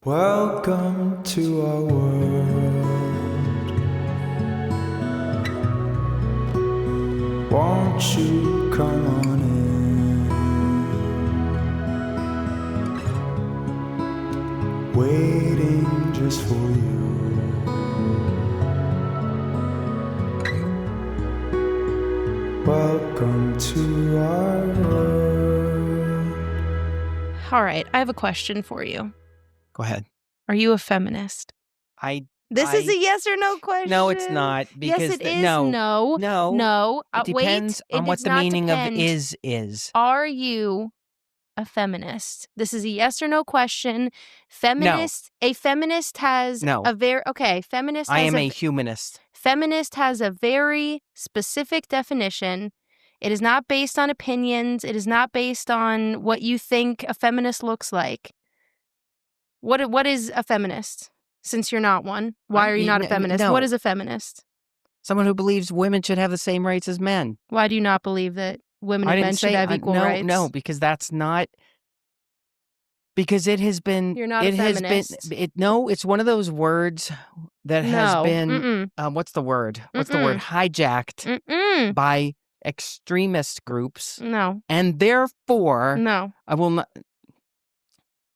Welcome to our world. Won't you come on in? Waiting just for you. Welcome to our world. All right, I have a question for you. Go ahead. Are you a feminist? This is a yes or no question. No, it's not. Because yes, it is. No. No. It depends on what the meaning of is. Are you a feminist? This is a yes or no question. Feminist. No. A feminist has a very Feminist. I am a humanist. Feminist has a very specific definition. It is not based on opinions. It is not based on what you think a feminist looks like. What is a feminist? Since you're not one, why are you not a feminist? No. What is a feminist? Someone who believes women should have the same rights as men. Why do you not believe that women and men should have equal rights? No, because that's not. Because it has been. You're not a feminist. It's one of those words that has been. What's the word? Hijacked by extremist groups. No. And therefore, no, I will not.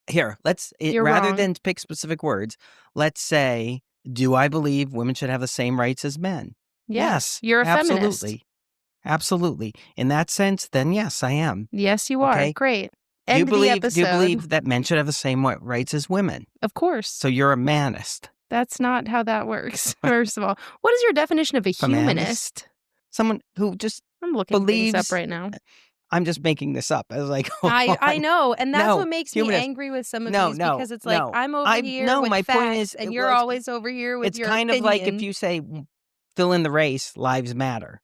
Here, rather than pick specific words, let's say, do I believe women should have the same rights as men? Yes. You're a feminist. Absolutely. In that sense, then yes, I am. Yes, you are. Okay? Great. Do you believe that men should have the same rights as women? Of course. So you're a manist. That's not how that works, first of all. What is your definition of a humanist? Someone who just I'm looking believes things up right now. I'm just making this up. I was like, I know, and that's what makes me angry with some of these because it's like I'm over here with my facts, point is, and you're always over here with your opinion. It's kind of like if you say, fill in the race, lives matter.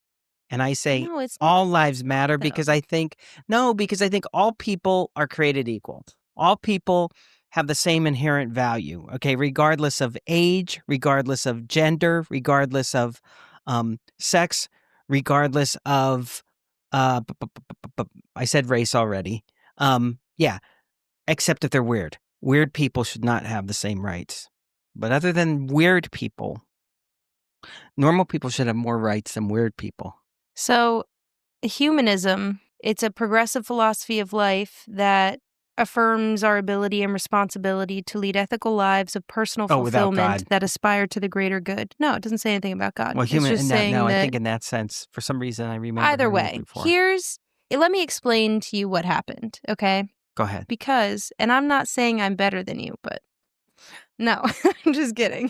And I say, all lives matter because I think all people are created equal. All people have the same inherent value, okay, regardless of age, regardless of gender, regardless of sex, regardless of I said race already. Except if they're weird. Weird people should not have the same rights. But other than weird people, normal people should have more rights than weird people. So, humanism, it's a progressive philosophy of life that affirms our ability and responsibility to lead ethical lives of personal fulfillment that aspire to the greater good. No, it doesn't say anything about God. Well, I think in that sense, for some reason, I remember. Either way, let me explain to you what happened, okay? Go ahead. Because, and I'm not saying I'm better than you, but no, I'm just kidding.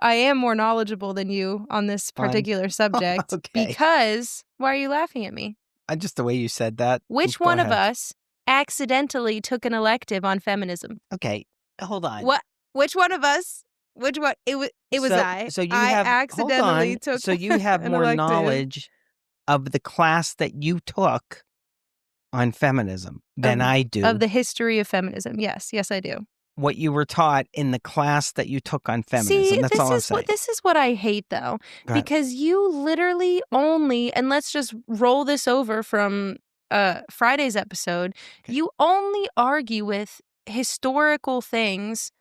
I am more knowledgeable than you on this particular subject. Okay. Because, why are you laughing at me? Just the way you said that. Which one of us accidentally took an elective on feminism? Okay, hold on. What? Which one of us? Which one? It was I. So you accidentally took. So you have more elective. knowledge of the class that you took on feminism than I do. Of the history of feminism, yes, I do. What you were taught in the class that you took on feminism. See, that's all I'm saying. This is what I hate, though, because you literally only, and let's just roll this over from Friday's episode, you only argue with historical things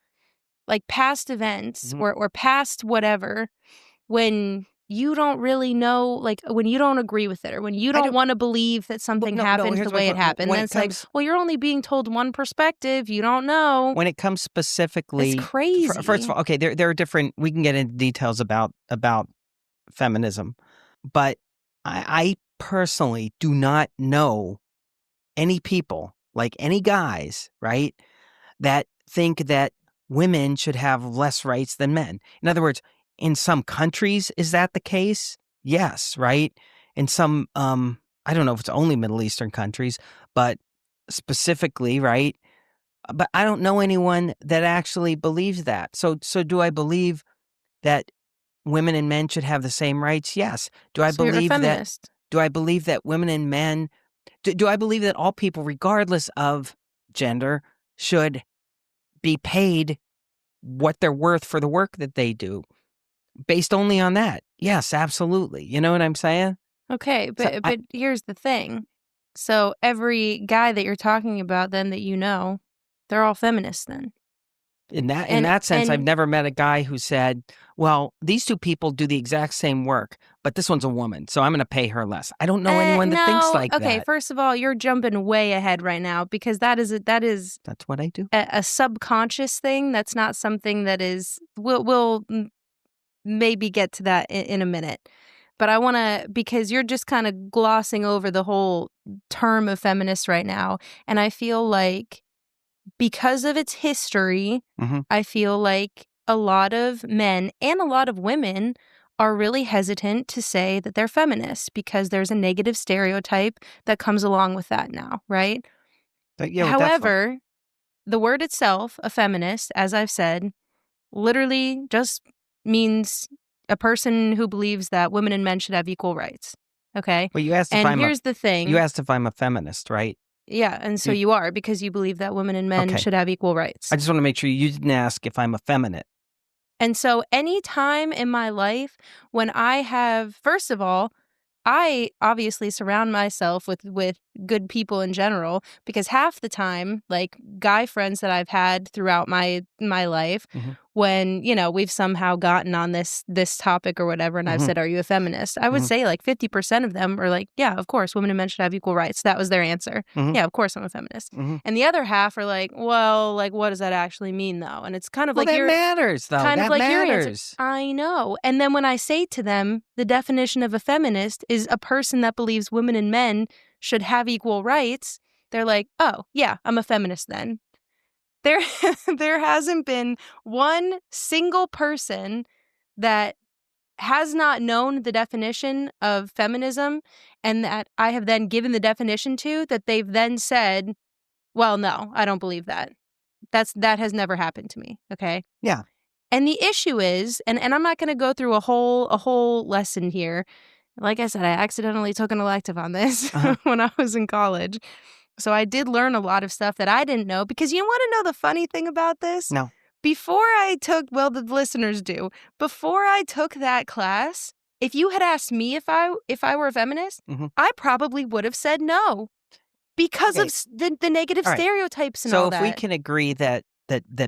like past events or past whatever when you don't really know, like when you don't agree with it or when you don't want to believe that something happened the way it happened. Then it's like, well, you're only being told one perspective. You don't know. When it comes specifically. It's crazy. First of all, okay, there are different, we can get into details about feminism, but I personally do not know any people, like any guys, right, that think that women should have less rights than men. In other words, in some countries, is that the case? Yes, right? In some, I don't know if it's only Middle Eastern countries, but specifically, right? But I don't know anyone that actually believes that. So do I believe that women and men should have the same rights? Yes. Do I believe that women and men, do I believe that all people, regardless of gender, should be paid what they're worth for the work that they do? Based only on that. Yes, absolutely. You know what I'm saying? Okay, but here's the thing. So every guy that you're talking about then that you know, they're all feminists then. In And that sense, I've and never met a guy who said, "Well, these two people do the exact same work, but this one's a woman, so I'm going to pay her less." I don't know anyone that thinks no, like okay. that. First of all, you're jumping way ahead right now because that is That's what I do. a subconscious thing. That's not something that is. We'll maybe get to that in a minute. But I want to, because you're just kind of glossing over the whole term of feminist right now. And I feel like because of its history, Mhm. I feel like a lot of men and a lot of women are really hesitant to say that they're feminists because there's a negative stereotype that comes along with that now, right? Yeah, well, definitely. However, the word itself, a feminist, as I've said, literally just means a person who believes that women and men should have equal rights. Okay? Well, you asked if And I'm here's the you thing. asked if I'm a feminist, right? Yeah, and so You- you are because you believe that women and men Okay. should have equal rights. I just want to make sure you didn't ask if I'm effeminate. And so any time in my life when I have, first of all, I obviously surround myself with good people in general because half the time, like guy friends that I've had throughout my life, Mhm. when we've somehow gotten on this topic or whatever, and I've Mhm. said, "Are you a feminist?" I would Mhm. say like 50% of them are like, "Yeah, of course, women and men should have equal rights." That was their answer. Mhm. Yeah, of course, I'm a feminist. Mhm. And the other half are like, "Well, like, what does that actually mean, though?" And it's kind of Well, like that you're matters, though. kind of That like your answer. matters. I know. And then when I say to them, the definition of a feminist is a person that believes women and men should have equal rights, they're like, "Oh, yeah, I'm a feminist then." There there hasn't been one single person that has not known the definition of feminism and that I have then given the definition to that they've then said, "Well, no, I don't believe that." That has never happened to me, okay? Yeah. And the issue is, and I'm not going to go through a whole lesson here. Like I said, I accidentally took an elective on this Uh-huh. when I was in college. So I did learn a lot of stuff that I didn't know because you want to know the funny thing about this? No. Before I took, well, the listeners do. Before I took that class, if you had asked me if I were a feminist, Mhm. I probably would have said no because of Okay. the negative All right. stereotypes and So all if we that. can agree that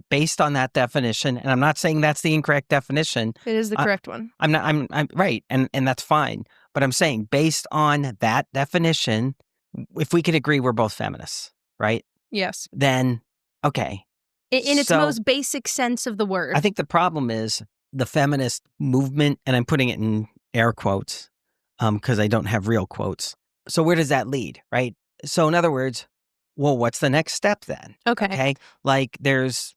based on that definition, and I'm not saying that's the incorrect definition. It is the correct one. I'm not. I'm right, and that's fine. But I'm saying based on that definition, if we could agree we're both feminists, right? Yes. Then okay. In its So most basic sense of the word. I think the problem is the feminist movement, and I'm putting it in air quotes because I don't have real quotes. So where does that lead, right? So in other words, well, what's the next step then? Okay. Okay, like there's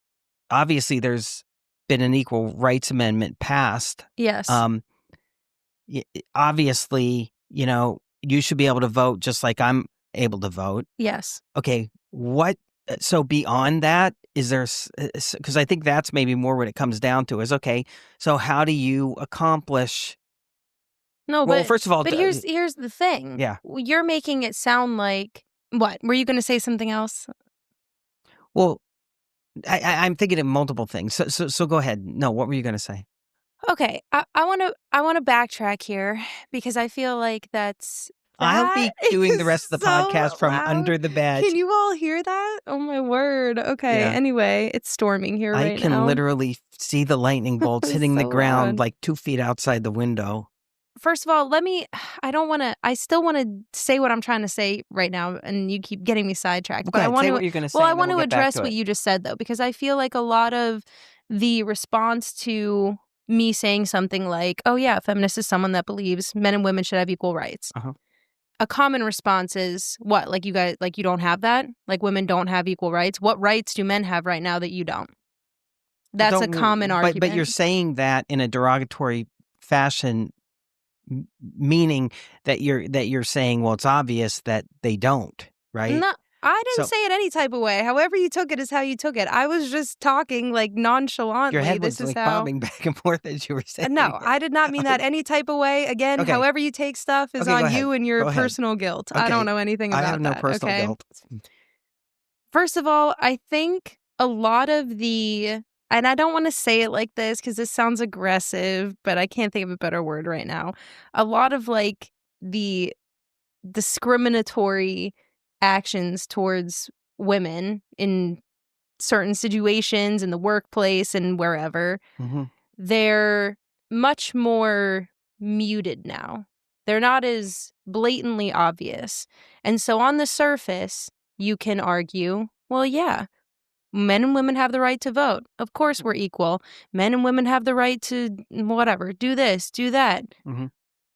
been an equal rights amendment passed. Yes. Obviously, you should be able to vote just like I'm able to vote. Yes. Okay, so beyond that, is there, because I think that's maybe more what it comes down to is, okay, so how do you accomplish, No, well, but first of all, here's the thing. yeah, You're making it sound like what? Were you going to say something else? well, I'm thinking of multiple things. So go ahead. No, what were you going to say? Okay, I want to backtrack here because I feel like I'll that be doing the is rest of the so podcast from loud. under the bed. Can you all hear that? Oh my word. Okay. Yeah. Anyway, it's storming here I right can now. literally see the lightning bolts It's hitting the so ground loud. like 2 feet outside the window. First of all, I still want to say what I'm trying to say right now, and you keep getting me sidetracked. Well, But go I ahead, want say to, what you're going to say, well, I and then want we'll to get back address to what it. you just said, though, because I feel like a lot of the response to me saying something like, "Oh yeah, a feminist is someone that believes men and women should have equal rights." Uh-huh. A common response is, "What? Like you guys, like you don't have that? Like women don't have equal rights? What rights do men have right now that you don't?" Well, That's a common argument. but you're saying that in a derogatory fashion, meaning that you're saying, well, it's obvious that they don't, right? No, I didn't So say it any type of way. However you took it is how you took it. I was just talking like your nonchalantly. head This was is like how. bobbing back and forth as you were saying No, it. I did not mean that any type of way. Again, Okay. however you take stuff is Okay, go on ahead. you and your Go ahead. personal guilt. I Okay. don't know anything I about have no that. personal Okay. guilt. First of all, I think a lot of the, and I don't want to say it like this because this sounds aggressive, but I can't think of a better word right now. A lot of like the discriminatory actions towards women in certain situations in the workplace and wherever, they're much more muted now. They're not as blatantly obvious. And so on the surface, you can argue, well, yeah, men and women have the right to vote. Of course we're equal. Men and women have the right to whatever, do this, do that.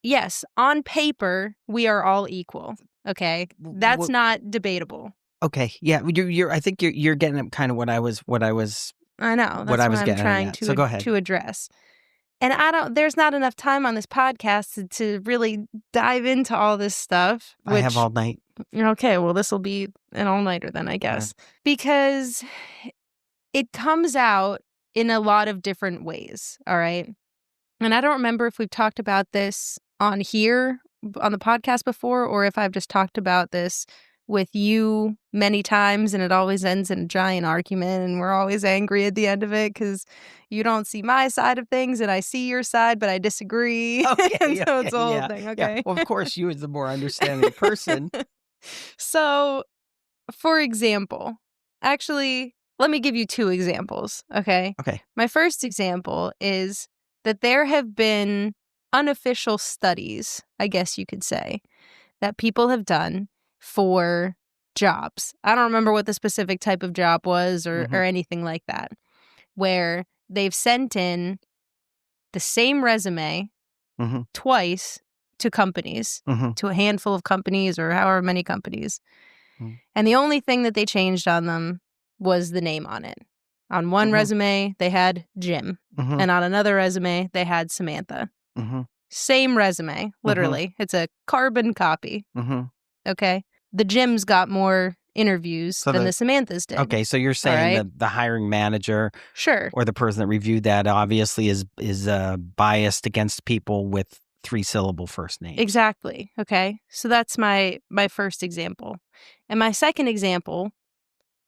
Yes, on paper, we are all equal. Okay? That's not debatable. Okay, yeah, I think you're getting at kind of what I was I know. That's what I was I'm getting trying at. So go ahead. to address. And there's not enough time on this podcast to really dive into all this stuff. I have all night. Okay, well, this will be an all-nighter then, I guess. Because it comes out in a lot of different ways, all right? And I don't remember if we've talked about this on here, on the podcast before, or if I've just talked about this with you many times and it always ends in a giant argument and we're always angry at the end of it because you don't see my side of things and I see your side, but I disagree. Okay, so it's a whole thing, okay? Yeah. Well, of course, you as the more understanding person. So, for example, actually, let me give you 2 examples, okay? Okay. My first example is that there have been unofficial studies, I guess you could say, that people have done for jobs. I don't remember what the specific type of job was or anything like that, where they've sent in the same resume twice to companies, to a handful of companies or however many companies. And the only thing that they changed on them was the name on it. On one resume, they had Jim. And on another resume, they had Samantha. Same resume, literally. It's a carbon copy. Okay? The Jims got more interviews than the Samanthas did. Okay, so you're saying the hiring manager or the person that reviewed that obviously is biased against people with 3-syllable first names. Exactly. Okay. So that's my first example. And my second example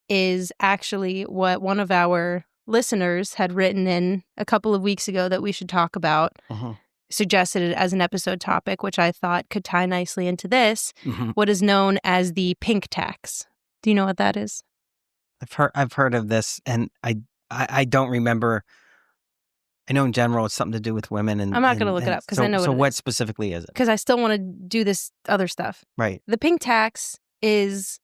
is actually what one of our listeners had written in a couple of weeks ago that we should talk about, suggested it as an episode topic, which I thought could tie nicely into this, what is known as the pink tax. Do you know what that is? I've heard of this, and I don't remember. I know in general it's something to do with women. And I'm not going to look it up because I know So what specifically is it? Because I still want to do this other stuff. Right. The pink tax is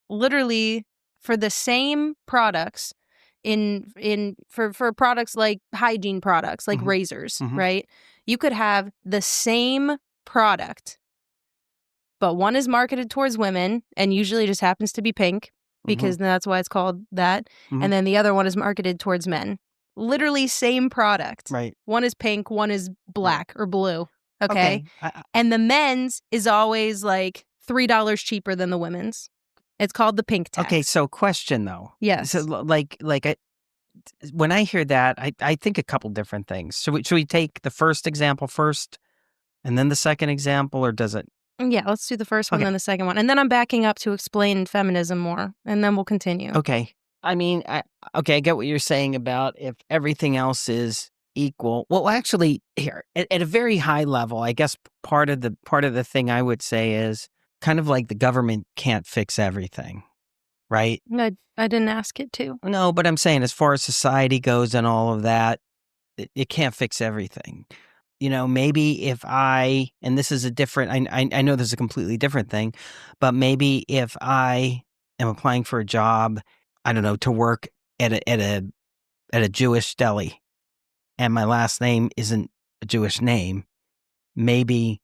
literally for the same products for products like hygiene products, like razors, right? You could have the same product, but one is marketed towards women and usually just happens to be pink because that's why it's called that. And then the other one is marketed towards men. Literally same product. Right. One is pink, one is black or blue. Okay. And the men's is always like $3 cheaper than the women's. It's called the pink tax. Okay, so question though. Yes. So when I hear that, I think a couple different things. Should we take the first example first and then the second example, or does it? Yeah, let's do the first one, then the second one. And then I'm backing up to explain feminism more, and then we'll continue. Okay. I mean, I get what you're saying about if everything else is equal. Well, actually, here, at a very high level, I guess part of the thing I would say is kind of like the government can't fix everything, right? I didn't ask it to. No, but I'm saying as far as society goes and all of that, it can't fix everything. You know, maybe if and this is a different, I know this is a completely different thing, but maybe if I am applying for a job, I don't know, to work at a Jewish deli, and my last name isn't a Jewish name, maybe,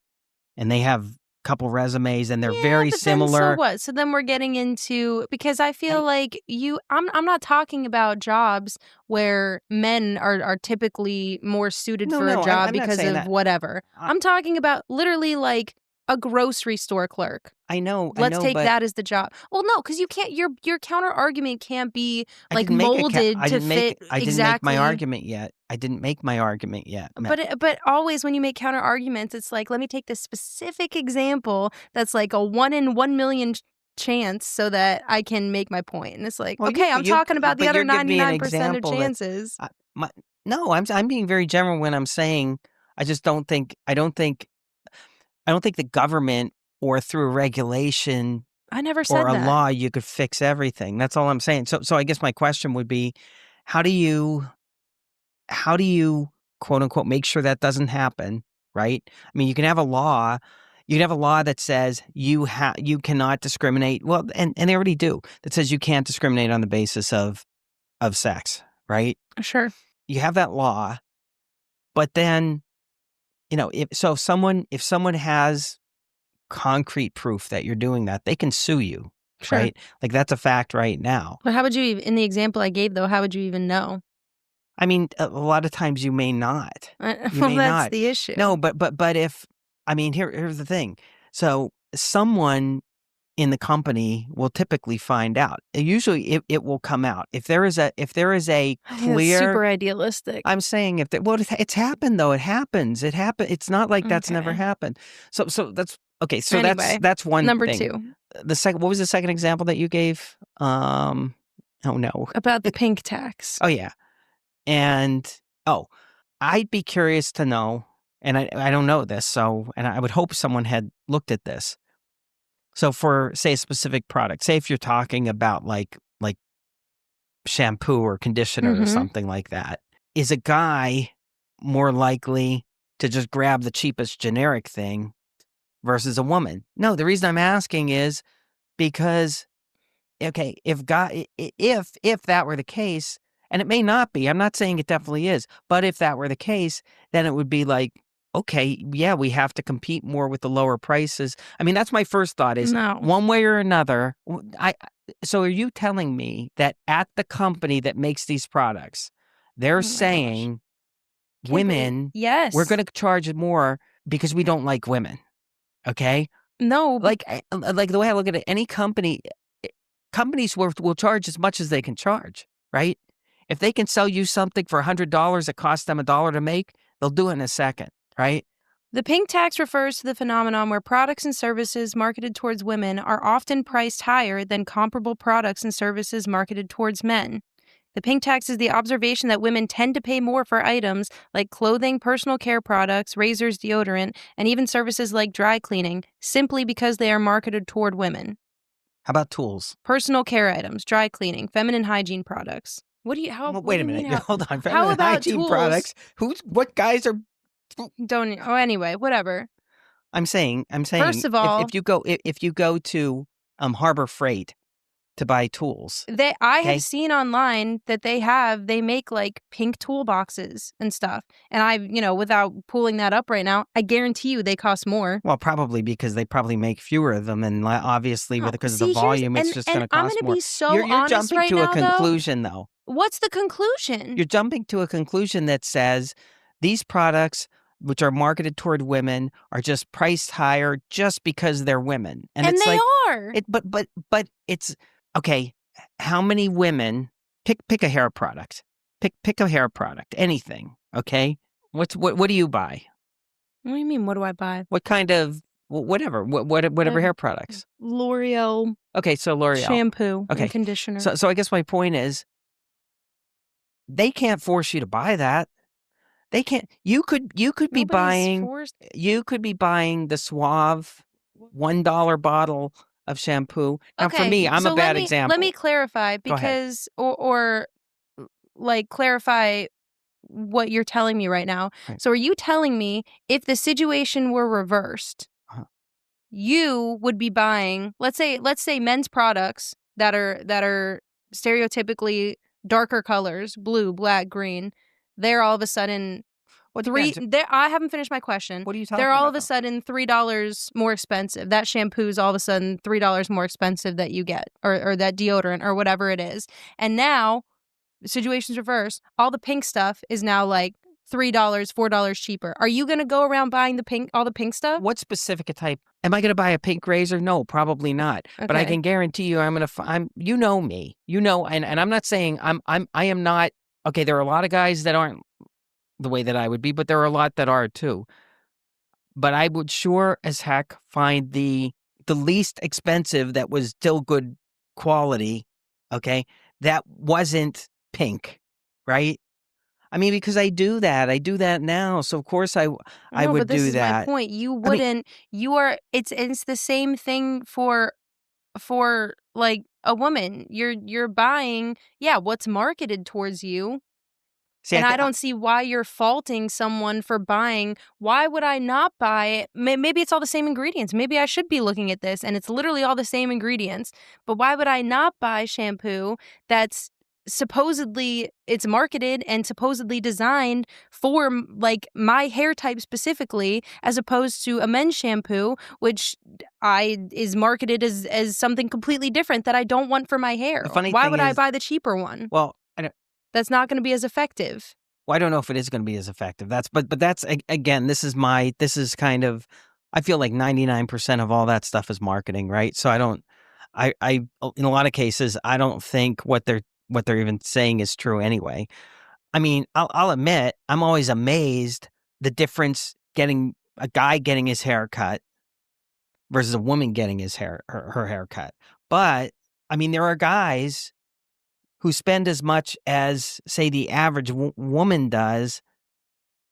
and they have couple resumes and they're very similar. Then so what? So then we're getting into, because I feel like I'm not talking about jobs where men are typically more suited for a job because of that. Whatever. I'm talking about literally like a grocery store clerk. I know. Let's take that as the job. Well, no, because you can't. Your counter argument can't be like molded to fit exactly. I didn't make my argument yet. I didn't make my argument yet. But always when you make counter arguments, it's like, let me take this specific example that's like a 1 in 1 million chance so that I can make my point. And it's like, well, okay, I'm talking about the other 99% of chances. No, I'm being very general when I'm saying I don't think the government or through regulation I never said or a that. law, you could fix everything. That's all I'm saying. So I guess my question would be, how do you quote unquote make sure that doesn't happen, right? I mean, you can have a law. You can have a law that says you cannot discriminate. Well, and they already do. That says you can't discriminate on the basis of sex, right? Sure. You have that law, but then, if someone has concrete proof that you're doing that, they can sue you, Sure. right? Like that's a fact right now. But how would you, in the example I gave, though, how would you even know? I mean, a lot of times you may not. You Well, may that's not. the issue. No, but if, I mean, here's the thing. So someone in the company will typically find out. Usually it will come out. If there is a I think that's clear, super idealistic. I'm saying it's happened though. It happens. It happened. It's not like that's never Okay. happened. So that's okay. So Anyway, that's one number thing. 2. The second, what was the second example that you gave? Oh no. About the pink tax. Oh yeah. And I'd be curious to know, and I don't know this, so, and I would hope someone had looked at this. So for, say, a specific product, say if you're talking about like shampoo or conditioner or something like that, is a guy more likely to just grab the cheapest generic thing versus a woman? No, the reason I'm asking is because, okay, if that were the case, and it may not be, I'm not saying it definitely is, but if that were the case, then it would be like, okay, yeah, we have to compete more with the lower prices. I mean, that's my first thought is No. one way or another. So are you telling me that at the company that makes these products, they're saying women, yes, we're going to charge more because we don't like women? Okay. No. Like the way I look at it, any companies will charge as much as they can charge, right? If they can sell you something for $100 that costs them $1 to make, they'll do it in a second, right? The pink tax refers to the phenomenon where products and services marketed towards women are often priced higher than comparable products and services marketed towards men. The pink tax is the observation that women tend to pay more for items like clothing, personal care products, razors, deodorant, and even services like dry cleaning, simply because they are marketed toward women. How about tools? Personal care items, dry cleaning, feminine hygiene products. What do you? Well, wait a minute. How, Hold on. how Feminine about hygiene tools? products? What guys are? Don't. Oh, anyway, whatever. I'm saying. First of all, if you go to Harbor Freight to buy tools, I have seen online that they make like pink toolboxes and stuff. And without pulling that up right now, I guarantee you they cost more. Well, probably because they probably make fewer of them, and obviously because of the volume, it's just going to cost more. I'm going to be so you're honest jumping right to now, a conclusion, though. What's the conclusion? You're jumping to a conclusion that says these products, which are marketed toward women, are just priced higher just because they're women, and it's they like, are. But it's okay. How many women pick a hair product? Pick a hair product, anything. Okay, what do you buy? What do you mean? What do I buy? What kind of whatever hair products? L'Oreal. Okay, so L'Oreal Shampoo and conditioner. So I guess my point is, they can't force you to buy that. They can't. You could be buying. You could be buying the Suave $1 bottle of shampoo. Now, for me, I'm a bad example. Let me clarify, because or like clarify what you're telling me right now. Right. So are you telling me if the situation were reversed, you would be buying, let's say men's products that are stereotypically darker colors, blue, black, green, they're all of a sudden I haven't finished my question. What are you talking about? They're all of a sudden $3 more expensive. That shampoo is all of a sudden $3 more expensive that you get, or that deodorant or whatever it is. And now the situation's reversed. All the pink stuff is now like $3, $4 cheaper. Are you going to go around buying all the pink stuff? What specific type? Am I going to buy a pink razor? No, probably not. Okay. But I can guarantee you, you know me, and I'm not saying I am not. Okay, there are a lot of guys that aren't the way that I would be, but there are a lot that are too. But I would sure as heck find the least expensive that was still good quality, okay, that wasn't pink, right? I mean, because I do that now, so of course I would do that. But this is my point. You wouldn't. It's the same thing for for like a woman. You're buying, what's marketed towards you. See, And I don't see why you're faulting someone for buying. Why would I not buy it? Maybe it's all the same ingredients. Maybe I should be looking at this and it's literally all the same ingredients. But why would I not buy shampoo that's supposedly it's marketed and supposedly designed for like my hair type specifically, as opposed to a men's shampoo, which is marketed as something completely different that I don't want for my hair? The funny Why thing would I is- buy the cheaper one? well, That's not going to be as effective. Well, I don't know if it is going to be as effective. But that's again, this is kind of, I feel like 99% of all that stuff is marketing, right? So I in a lot of cases, I don't think what they're even saying is true anyway. I mean, I'll admit, I'm always amazed the difference getting a guy getting his hair cut versus a woman getting her hair cut. But I mean, there are guys who spend as much as, say, the average woman does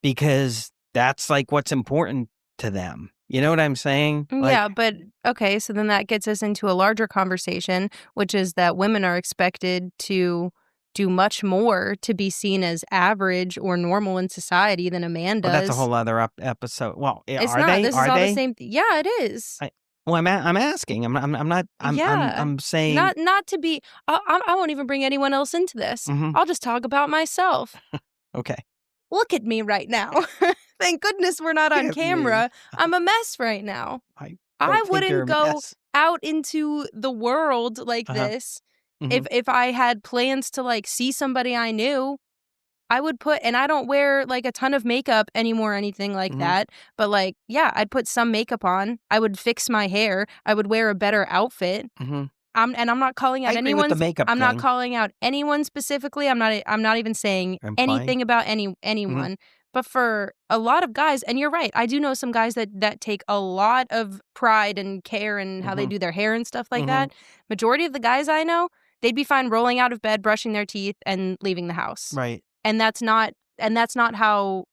because that's like what's important to them. You know what I'm saying? Yeah, but okay, so then that gets us into a larger conversation, which is that women are expected to do much more to be seen as average or normal in society than a man does. Well, that's a whole other episode. Well, It's are not. they? This Are is all they? the same. Yeah, it is. Well, I'm asking. I'm not. I'm saying not to be. I won't even bring anyone else into this. Mhm. I'll just talk about myself. Okay. Look at me right now. Thank goodness we're not on Look at me. camera. I'm a mess right now. I I don't think you're wouldn't a go mess. out into the world like this Mhm. if I had plans to like see somebody I knew. I would put, and I don't wear like a ton of makeup anymore or anything like Mhm. that, but like, yeah, I'd put some makeup on. I would fix my hair. I would wear a better outfit. Mhm. I'm not calling out I agree with the makeup I'm not thing. calling out anyone specifically. I'm not even saying Implying. anything about anyone. But for a lot of guys, and you're right, I do know some guys that take a lot of pride and care in how they do their hair and stuff like that. Majority of the guys I know, they'd be fine rolling out of bed, brushing their teeth, and leaving the house. Right. And that's not how,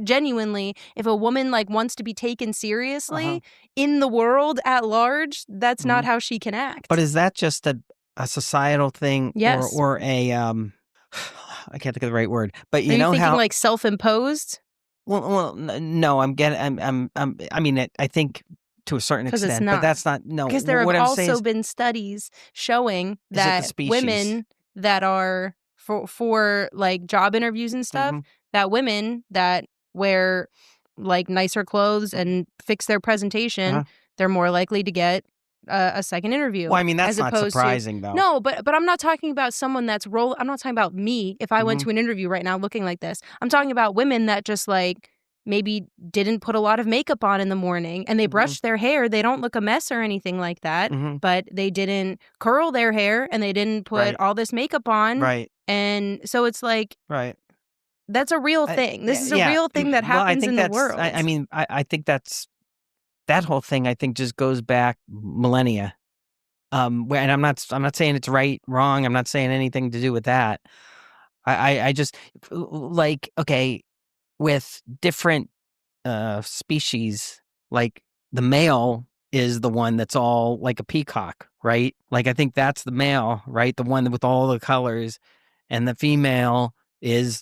genuinely, if a woman like wants to be taken seriously in the world at large, that's not how she can act. But is that just a societal thing? Yes. Or a I can't think of the right word. But Are you know thinking how like self-imposed? no, I'm getting I mean I think to a certain 'Cause it's extent, not. but that's not no. Because there what have I'm saying also is, been studies showing Is it the that species? women that are for like job interviews and stuff, that women that wear like nicer clothes and fix their presentation, they're more likely to get a second interview. Well, I mean, that's as not opposed surprising, though. No, but I'm not talking about someone that's I'm not talking about me if I went to an interview right now looking like this. I'm talking about women that just like maybe didn't put a lot of makeup on in the morning and they brushed their hair. They don't look a mess or anything like that, but they didn't curl their hair and they didn't put all this makeup on. Right. And so it's like, Right. that's a real thing. This is a yeah. real thing that Well, I happens think in the that's, world. I mean, I think that whole thing, I think, just goes back millennia. And I'm not saying it's right, wrong. I'm not saying anything to do with that. I just like, okay, with different species, like the male is the one that's all like a peacock, right? Like I think that's the male, right? The one with all the colors, and the female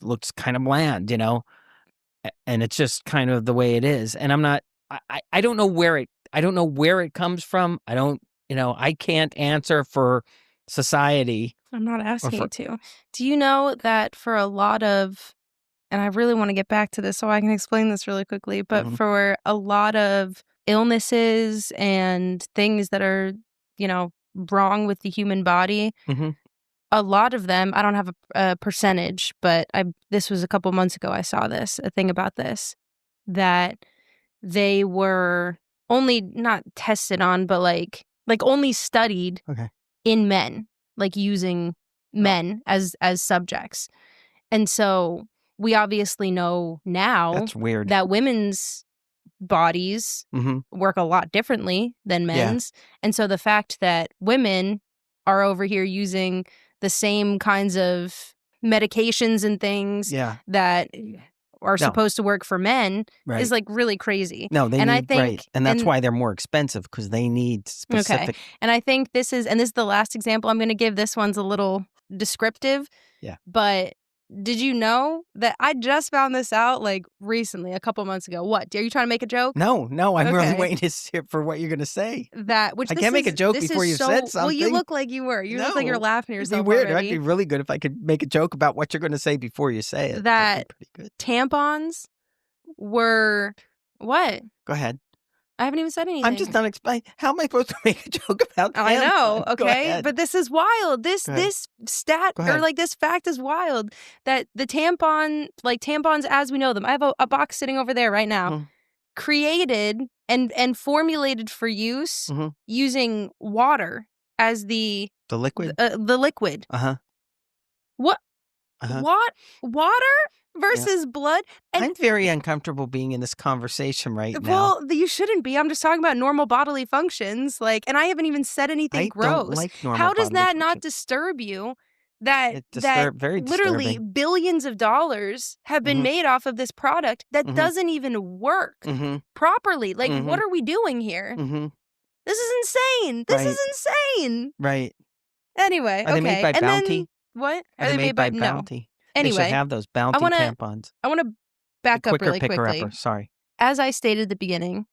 looks kind of bland, and it's just kind of the way it is. And I don't know where it comes from. I can't answer for society. I'm not asking you to. Do you know that for a lot of, and I really want to get back to this so I can explain this really quickly, but for a lot of illnesses and things that are, wrong with the human body, a lot of them, I don't have a percentage, but this was a couple months ago I saw a thing about this, that they were only not tested on, but like only studied in men, like using men as subjects. And so we obviously know now That's weird. that women's bodies work a lot differently than men's. And so the fact that women are over here using the same kinds of medications and things that are No. supposed to work for men Right. is like really crazy. No, they And I need think, right, and that's why they're more expensive because they need okay. specific. And I think this is the last example I'm going to give. This one's a little descriptive. Yeah. But did you know that I just found this out like recently, a couple months ago? What? Are you trying to make a joke? No, I'm really Okay. waiting to hear for what you're going to say. Which I this can't make a is- joke this before is you so, said something. Well, you look like you were. You look like you're No, laughing at It'd be yourself weird. already. It'd be really good if I could make a joke about what you're going to say before you say it. That That'd be pretty good. tampons were what? Go ahead. I haven't even said anything. I'm just not explaining. How am I supposed to make a joke about I know, tampons? Go okay? ahead. But this is wild. This Go ahead. this stat Go or ahead. like this fact is wild that the tampons as we know them. I have a box sitting over there right now. Mhm. Created and formulated for use Mhm. using water as the liquid. the liquid. What? Uh-huh. What? Water versus blood? And I'm very uncomfortable being in this conversation right now. well, you shouldn't be. I'm just talking about normal bodily functions. Like, and I haven't even said anything I gross. don't like normal How does bodily that not functions. disturb you? That It's very literally disturbing. billions of dollars have been Mhm. made off of this product that Mhm. doesn't even work Mm-hmm. properly. Like, what Mhm. are we doing here? Mm-hmm. This is insane. This is insane. Right. Anyway, Are they made by and Bounty? then what? Are they made by no? Bounty? They Anyway, should have those Bounty tampons. I want to back up Quicker really picker quickly. upper. Sorry. As I stated at the beginning,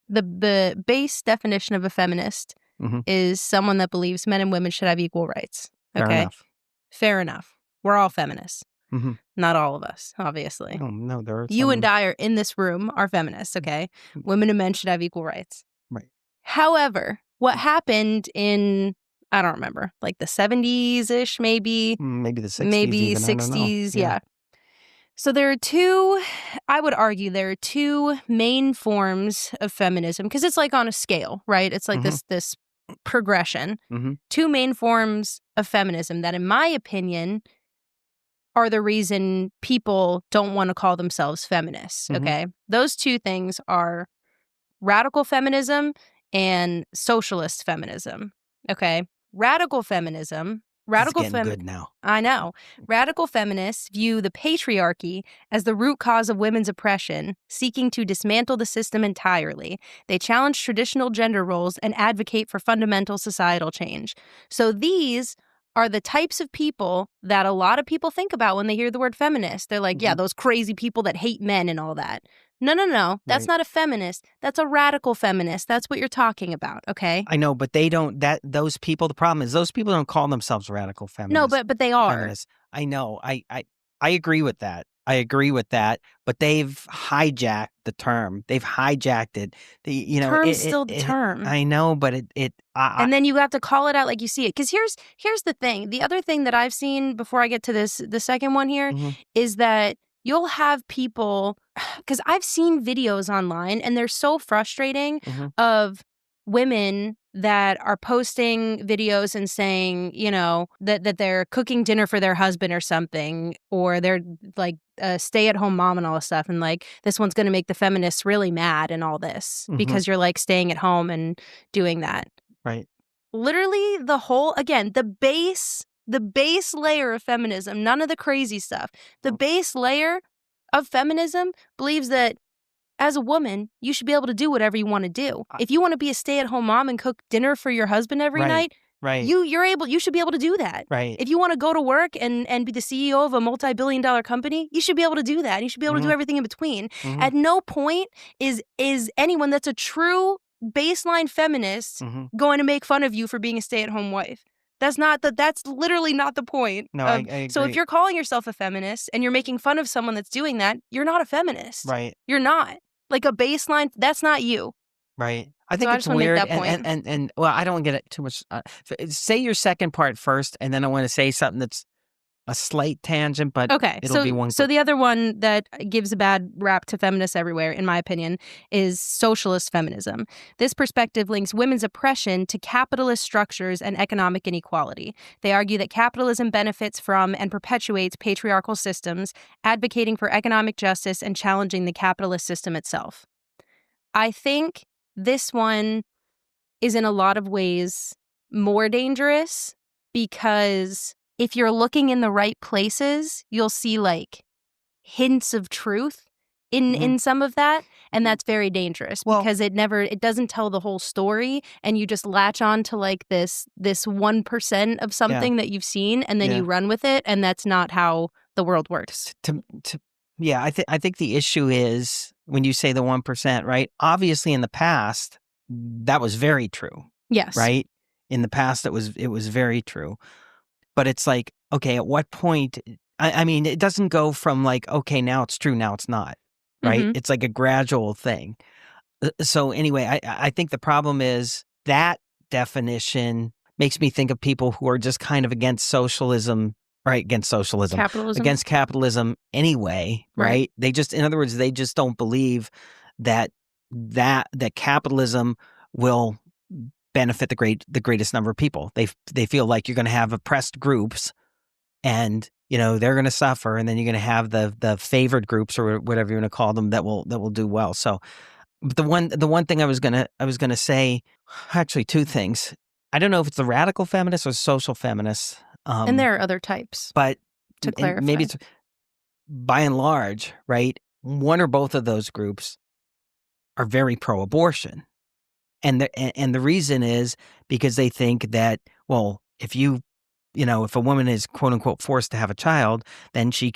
the base definition of a feminist Mhm. is someone that believes men and women should have equal rights. Fair Okay? enough. Fair enough. We're all feminists. Mhm. Not all of us, obviously. No, there are You some. and I are in this room are feminists, okay? Women and men should have equal rights. Right. However, what happened in, I don't remember, like the 70s-ish maybe, Maybe the 60s maybe even, I don't know. 60s, yeah. So I would argue there are two main forms of feminism because it's like on a scale, right? It's like this progression. Mhm. Two main forms of feminism that, in my opinion, are the reason people don't want to call themselves feminists, okay? Those two things are radical feminism and socialist feminism, okay? Radical feminism... It's getting good now. I know. Radical feminists view the patriarchy as the root cause of women's oppression, seeking to dismantle the system entirely. They challenge traditional gender roles and advocate for fundamental societal change. So these are the types of people that a lot of people think about when they hear the word feminist. They're like, yeah, those crazy people that hate men and all that. No. That's not a feminist. That's a radical feminist. That's what you're talking about, okay? I know, but they don't. Those people. The problem is those people don't call themselves radical feminists. No, but they are. Feminists. I know. I agree with that. But they've hijacked the term. They've hijacked it. Term's still the term. I know, but and then you have to call it out like you see it. Because here's the thing. The other thing that I've seen before I get to the second one here is that you'll have people, because I've seen videos online and they're so frustrating of women that are posting videos and saying, that they're cooking dinner for their husband or something, or they're like a stay-at-home mom and all this stuff. And like, this one's going to make the feminists really mad and all this because you're like staying at home and doing that. Right. Literally the base layer of feminism, none of the crazy stuff. The base layer of feminism believes that as a woman, you should be able to do whatever you want to do. If you want to be a stay-at-home mom and cook dinner for your husband every night, you should be able to do that. Right. If you want to go to work and be the CEO of a multi-billion-dollar company, you should be able to do that. You should be able to do everything in between. At no point is anyone that's a true baseline feminist going to make fun of you for being a stay-at-home wife. That's literally not the point. No, I agree. So if you're calling yourself a feminist and you're making fun of someone that's doing that, you're not a feminist. Right. You're not. Like a baseline, that's not you. Right. I think I it's just wanna make weird. that point. And well, I don't want to get it too much. Say your second part first, and then I want to say something that's a slight tangent, but okay, it'll be one. So the other one that gives a bad rap to feminists everywhere, in my opinion, is socialist feminism. This perspective links women's oppression to capitalist structures and economic inequality. They argue that capitalism benefits from and perpetuates patriarchal systems, advocating for economic justice and challenging the capitalist system itself. I think this one is in a lot of ways more dangerous because if you're looking in the right places, you'll see like hints of truth in some of that, and that's very dangerous because it doesn't tell the whole story, and you just latch on to like this 1% of something that you've seen, and then you run with it, and that's not how the world works. I think the issue is when you say the 1%, right? Obviously, in the past, that was very true. Yes. Right? In the past, it was very true. But it's like, okay, at what point? I mean, it doesn't go from like, okay, now it's true, now it's not. Right? Mm-hmm. It's like a gradual thing. So anyway, I think the problem is that definition makes me think of people who are just kind of against socialism, right? Against capitalism anyway, right? They just, in other words, they just don't believe that capitalism will benefit the greatest number of people. They feel like you're going to have oppressed groups, and they're going to suffer, and then you're going to have the favored groups or whatever you want to call them that will do well. So the one thing I was gonna say, actually two things. I don't know if it's the radical feminists or social feminists. And there are other types. But to clarify, maybe it's by and large, right? One or both of those groups are very pro-abortion, and the reason is because they think that, well, if if a woman is quote unquote forced to have a child, then she's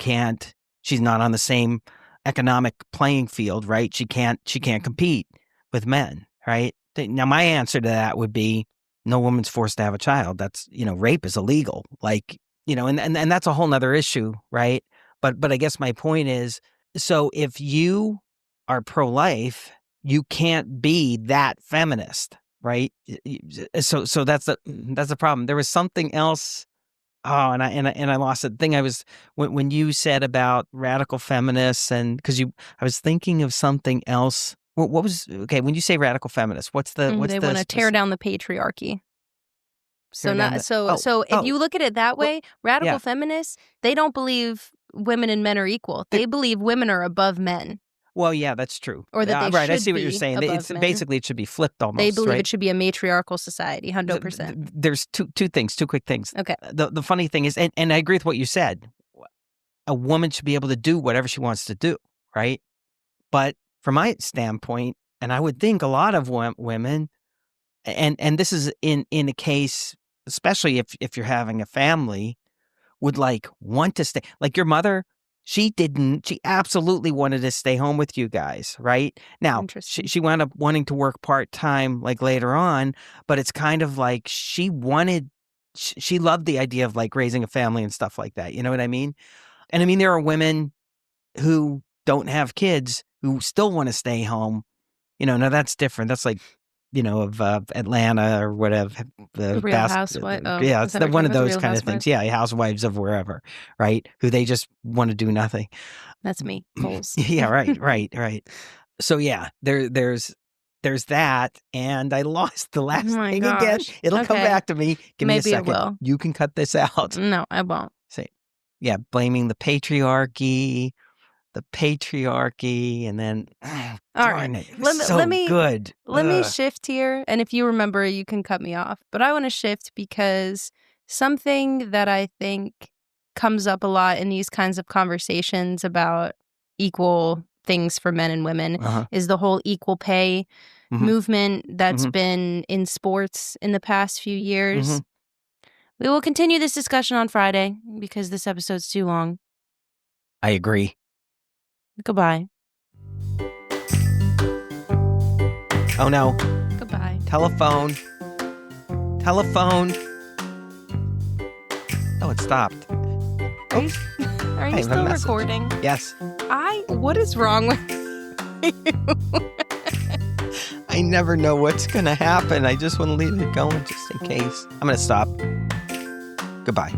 not on the same economic playing field, right? She can't compete with men, right? Now, my answer to that would be no woman's forced to have a child. That's, rape is illegal. Like, and that's a whole nother issue, right? But I guess my point is, so if you are pro-life, you can't be that feminist, right? So that's the problem. There was something else. Oh, and I lost the thing. I was when you said about radical feminists, and because I was thinking of something else. What was okay when you say radical feminists? What's they want to tear down the patriarchy. If you look at it that way, radical feminists, they don't believe women and men are equal. They believe women are above men. Well, yeah, that's true. Or that they right. I should see what you're be saying. above men. Basically, it should be flipped almost. They believe right? it should be a matriarchal society, 100%. There's two quick things. Okay. The funny thing is, and I agree with what you said, a woman should be able to do whatever she wants to do, right? But from my standpoint, and I would think a lot of women, and this is in a case, especially if you're having a family, would like want to stay. Like your mother, she absolutely wanted to stay home with you guys, right? Now, she wound up wanting to work part-time like later on, but it's kind of like she loved the idea of like raising a family and stuff like that. You know what I mean? And I mean, there are women who don't have kids who still want to stay home. Now that's different. That's like, of Atlanta or whatever. The Real Housewives. Yeah, it's one of those kind of things. Yeah, housewives of wherever, right? Who they just want to do nothing. That's me. Goals. Yeah, right. So yeah, there's that, and I lost the last thing again. It'll come back to me. Give me a second. It will. You can cut this out. No, I won't. See, yeah, blaming the patriarchy, and then all right. Let me shift here, and if you remember, you can cut me off. But I want to shift because something that I think comes up a lot in these kinds of conversations about equal things for men and women is the whole equal pay movement that's been in sports in the past few years. We will continue this discussion on Friday because this episode's too long. I agree. Goodbye. Oh no. Goodbye. Telephone. Oh, it stopped. Are you still recording? Yes. What is wrong with you? I never know what's going to happen. I just want to leave it going just in case. I'm going to stop. Goodbye.